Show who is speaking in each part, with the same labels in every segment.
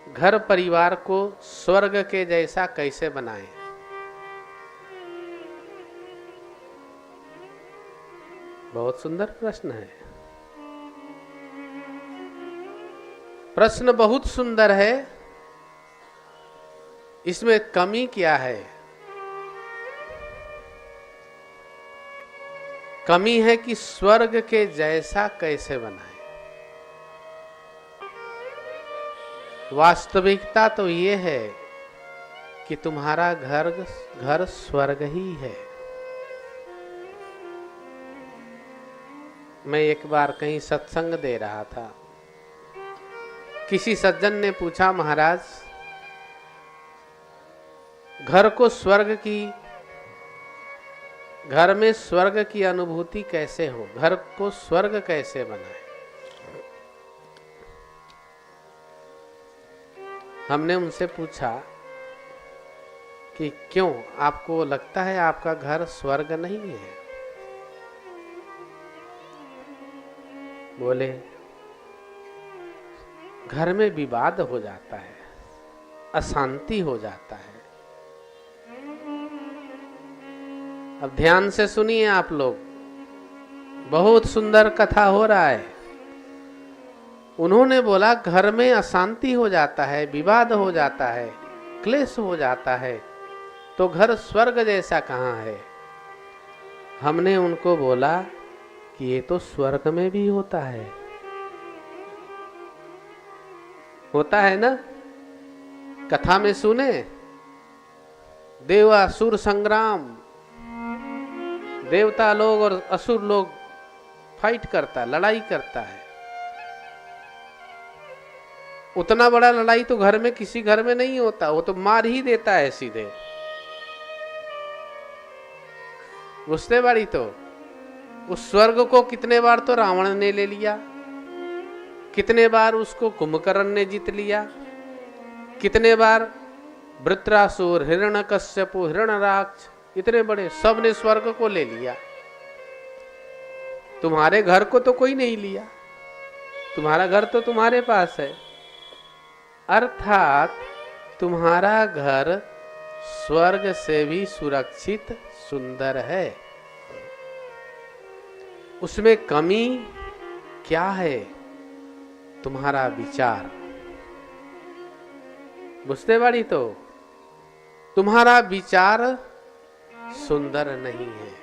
Speaker 1: घर परिवार को स्वर्ग के जैसा कैसे बनाएं? बहुत सुंदर प्रश्न है। प्रश्न बहुत सुंदर है। इसमें कमी क्या है? कमी है कि स्वर्ग के जैसा कैसे बनाएं। वास्तविकता तो ये है कि तुम्हारा घर स्वर्ग ही है। मैं एक बार कहीं सत्संग दे रहा था। किसी सज्जन ने पूछा, महाराज घर में स्वर्ग की अनुभूति कैसे हो, घर को स्वर्ग कैसे बनाए? हमने उनसे पूछा कि क्यों, आपको लगता है आपका घर स्वर्ग नहीं है? बोले, घर में विवाद हो जाता है, अशांति हो जाता है। अब ध्यान से सुनिए आप लोग, बहुत सुंदर कथा हो रहा है। उन्होंने बोला घर में अशांति हो जाता है, विवाद हो जाता है, क्लेश हो जाता है, तो घर स्वर्ग जैसा कहाँ है? हमने उनको बोला कि ये तो स्वर्ग में भी होता है। होता है ना? कथा में सुने, देवासुर संग्राम, देवता लोग और असुर लोग फाइट करता है, लड़ाई करता है। उतना बड़ा लड़ाई तो घर में किसी घर में नहीं होता, वो तो मार ही देता है सीधे। बुझते बाड़ी तो उस स्वर्ग को कितने बार तो रावण ने ले लिया, कितने बार उसको कुंभकर्ण ने जीत लिया, कितने बार वृत्रासुर, हिरण्यकश्यपु, हिरण्यराक्ष, इतने बड़े सब ने स्वर्ग को ले लिया। तुम्हारे घर को तो कोई नहीं लिया, तुम्हारा घर तो तुम्हारे पास है। अर्थात तुम्हारा घर स्वर्ग से भी सुरक्षित, सुंदर है। उसमें कमी क्या है? तुम्हारा विचार। बुझते बाड़ी तो तुम्हारा विचार सुंदर नहीं है।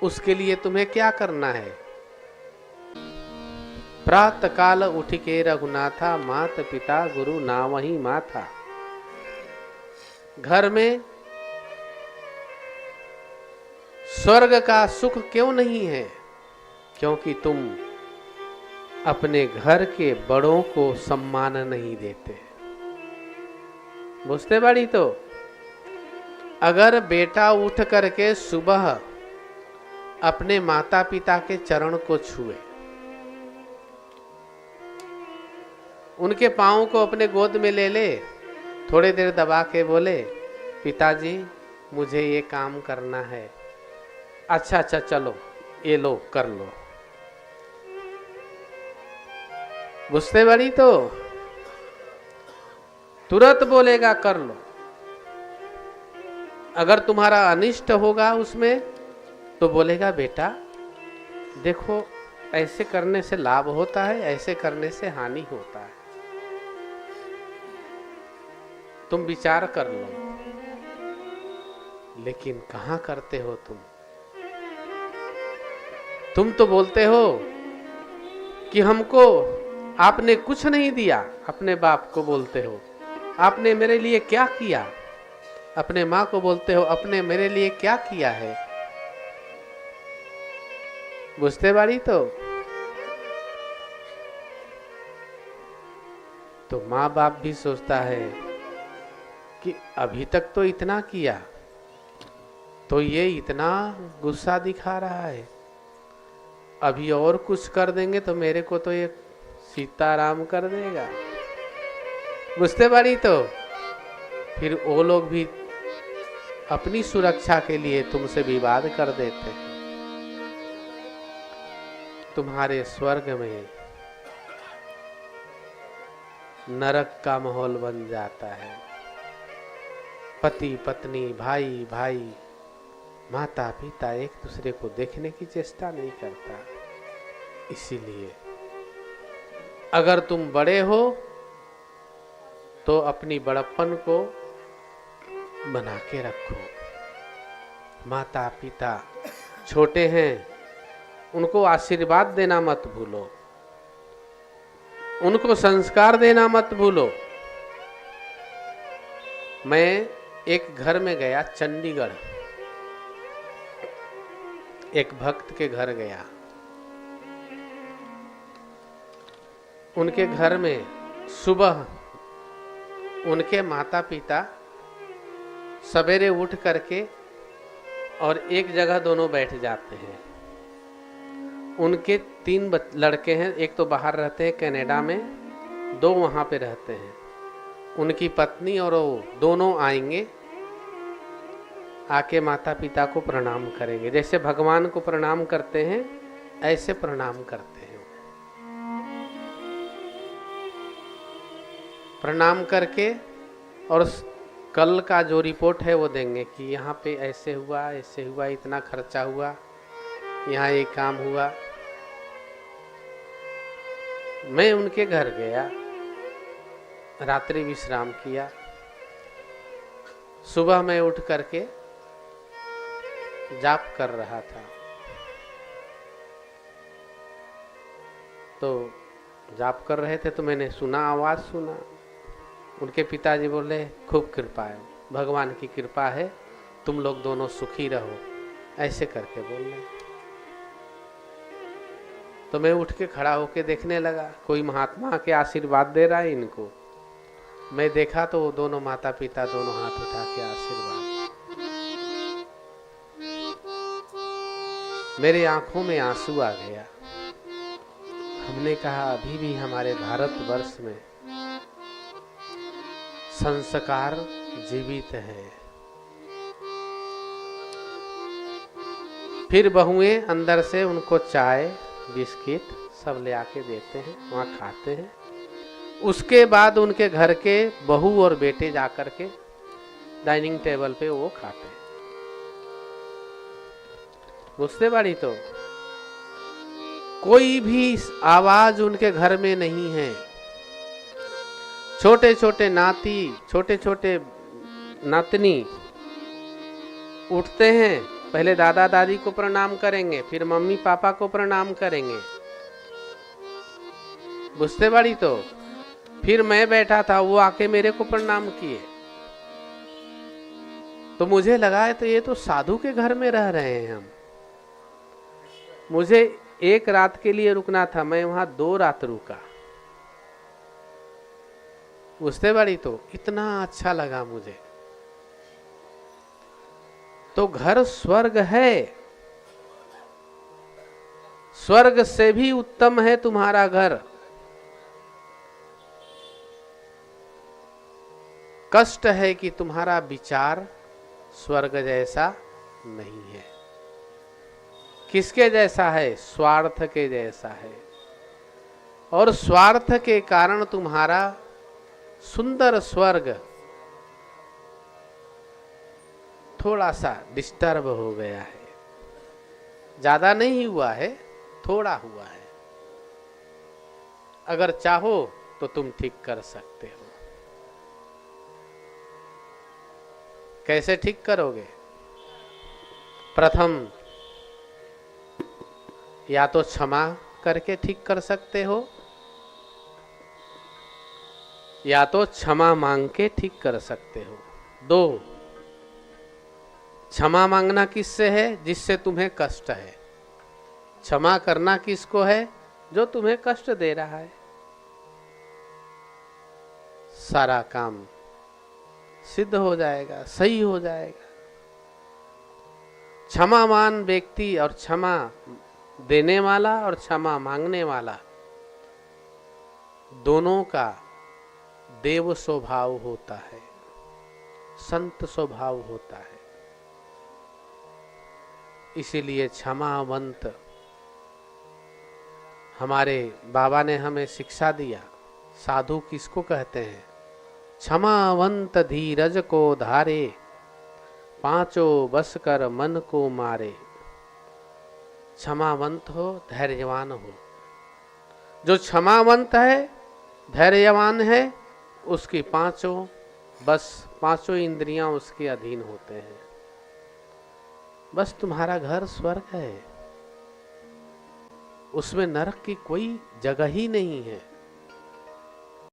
Speaker 1: उसके लिए तुम्हें क्या करना है? प्रातः काल उठ के रघुनाथा, मात पिता गुरु नावहि माथा। घर में स्वर्ग का सुख क्यों नहीं है? क्योंकि तुम अपने घर के बड़ों को सम्मान नहीं देते। बुझते बाड़ी तो अगर बेटा उठ करके सुबह अपने माता पिता के चरण को छुए, उनके पांव को अपने गोद में ले ले, थोड़ी देर दबा के बोले, पिताजी मुझे ये काम करना है। अच्छा चलो, ये लो, कर लो। बुझते बाड़ी तो तुरंत बोलेगा कर लो। अगर तुम्हारा अनिष्ट होगा उसमें तो बोलेगा, बेटा देखो ऐसे करने से लाभ होता है, ऐसे करने से हानि होता है, तुम विचार कर लो। लेकिन कहां करते हो तुम तो बोलते हो कि हमको आपने कुछ नहीं दिया। अपने बाप को बोलते हो, आपने मेरे लिए क्या किया? अपने माँ को बोलते हो, अपने मेरे लिए क्या किया है? बुझते बाड़ी तो माँ बाप भी सोचता है कि अभी तक तो इतना किया, तो ये इतना गुस्सा दिखा रहा है, अभी और कुछ कर देंगे तो मेरे को तो ये सीताराम कर देगा। बुझते बाड़ी तो फिर वो लोग भी अपनी सुरक्षा के लिए तुमसे विवाद कर देते हैं। तुम्हारे स्वर्ग में नरक का माहौल बन जाता है। पति पत्नी, भाई भाई, माता पिता एक दूसरे को देखने की चेष्टा नहीं करता। इसीलिए अगर तुम बड़े हो तो अपनी बड़प्पन को बना के रखो। माता पिता छोटे हैं, उनको आशीर्वाद देना मत भूलो, उनको संस्कार देना मत भूलो। मैं एक घर में गया, चंडीगढ़, एक भक्त के घर गया। उनके घर में सुबह उनके माता पिता सवेरे उठ करके और एक जगह दोनों बैठ जाते हैं। उनके 3 लड़के हैं, एक तो बाहर रहते हैं कनाडा में, 2 वहाँ पे रहते हैं। उनकी पत्नी और वो दोनों आएंगे, आके माता पिता को प्रणाम करेंगे। जैसे भगवान को प्रणाम करते हैं ऐसे प्रणाम करते हैं। प्रणाम करके और कल का जो रिपोर्ट है वो देंगे कि यहाँ पे ऐसे हुआ, इतना खर्चा हुआ, यहाँ ये काम हुआ। मैं उनके घर गया, रात्रि विश्राम किया। सुबह मैं उठ करके जाप कर रहा था, तो जाप कर रहे थे तो मैंने सुना, आवाज सुना। उनके पिताजी बोले, खूब कृपा है, भगवान की कृपा है, तुम लोग दोनों सुखी रहो, ऐसे करके बोले। तो मैं उठ के खड़ा होके देखने लगा, कोई महात्मा के आशीर्वाद दे रहा है इनको। मैं देखा तो वो दोनों माता पिता दोनों हाथ उठा के आशीर्वाद। मेरे आंखों में आंसू आ गया। हमने कहा अभी भी हमारे भारतवर्ष में संस्कार जीवित है। फिर बहुएं अंदर से उनको चाय बिस्किट सब ले आके देते हैं, वहाँ खाते हैं। उसके बाद उनके घर के बहू और बेटे जाकर के डाइनिंग टेबल पे वो खाते हैं। बुझते बाड़ी? तो कोई भी आवाज उनके घर में नहीं है। छोटे छोटे नाती, छोटे छोटे नातनी उठते हैं, पहले दादा दादी को प्रणाम करेंगे, फिर मम्मी पापा को प्रणाम करेंगे। बुझते बाड़ी? तो फिर मैं बैठा था, वो आके मेरे को प्रणाम किए। तो मुझे लगा तो ये तो साधु के घर में रह रहे हैं हम। मुझे 1 रात के लिए रुकना था, मैं वहां 2 रात रुका। बुझते बाड़ी? तो इतना अच्छा लगा मुझे। तो घर स्वर्ग है, स्वर्ग से भी उत्तम है तुम्हारा घर। कष्ट है कि तुम्हारा विचार स्वर्ग जैसा नहीं है। किसके जैसा है? स्वार्थ के जैसा है। और स्वार्थ के कारण तुम्हारा सुंदर स्वर्ग थोड़ा सा डिस्टर्ब हो गया है। ज्यादा नहीं हुआ है, थोड़ा हुआ है। अगर चाहो तो तुम ठीक कर सकते हो। कैसे ठीक करोगे? प्रथम या तो क्षमा करके ठीक कर सकते हो, या तो क्षमा मांग के ठीक कर सकते हो। 2, क्षमा मांगना किससे है? जिससे तुम्हें कष्ट है। क्षमा करना किसको है? जो तुम्हें कष्ट दे रहा है। सारा काम सिद्ध हो जाएगा, सही हो जाएगा। क्षमावान व्यक्ति और क्षमा देने वाला और क्षमा मांगने वाला दोनों का देव स्वभाव होता है, संत स्वभाव होता है। इसीलिए क्षमावंत हमारे बाबा ने हमें शिक्षा दिया। साधु किसको कहते हैं? क्षमावंत धीरज को धारे, पांचों बस कर मन को मारे। क्षमावंत हो, धैर्यवान हो। जो क्षमावंत है, धैर्यवान है, उसकी पांचों इंद्रियां उसके अधीन होते हैं। बस तुम्हारा घर स्वर्ग है, उसमें नरक की कोई जगह ही नहीं है।